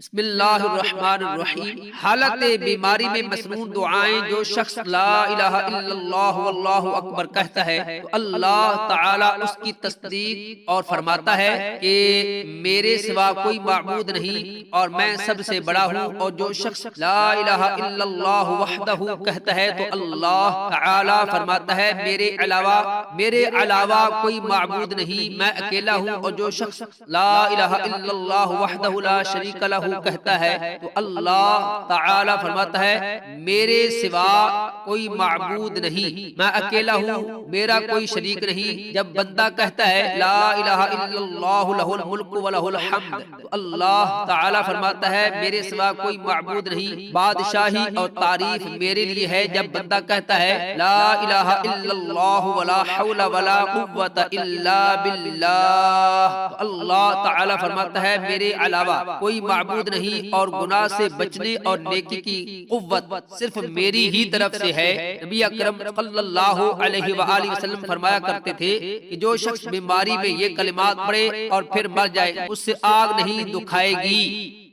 بسم اللہ الرحمن الرحیم۔ حالت بیماری میں مسنون دعائیں جو شخص لا الہ الا اللہ واللہ اکبر کہتا ہے تو اللہ تعالیٰ اس کی تصدیق اور فرماتا ہے کہ میرے سوا کوئی معبود نہیں اور میں سب سے بڑا ہوں، اور جو شخص لا الہ الا اللہ وحدہ کہتا ہے تو اللہ تعالیٰ فرماتا ہے میرے علاوہ کوئی معبود نہیں، میں اکیلا ہوں، اور جو شخص لا الہ الا اللہ وحدہ لا شریک لہ کہتا ہے تو اللہ تعالی فرماتا ہے میرے سوا کوئی معبود نہیں، میں اکیلا ہوں، میرا کوئی شریک نہیں۔ جب بندہ کہتا ہے لا الہ الا اللہ لہ الملک و لہ الحمد تو اللہ تعالی فرماتا ہے میرے سوا کوئی معبود نہیں، بادشاہی اور تعریف میرے لیے ہے۔ جب بندہ کہتا ہے لا الہ الا اللہ ولا حول ولا قوت الا باللہ تو اللہ تعالی فرماتا ہے میرے علاوہ کوئی معبود نہیں، اور گناہ سے بچنے اور نیکی کی قوت صرف میری ہی طرف سے ہے۔ نبی اکرم صلی اللہ علیہ وآلہ وسلم فرمایا کرتے تھے کہ جو شخص بیماری میں یہ کلمات پڑھے اور پھر مر جائے اس سے آگ نہیں دکھائے گی۔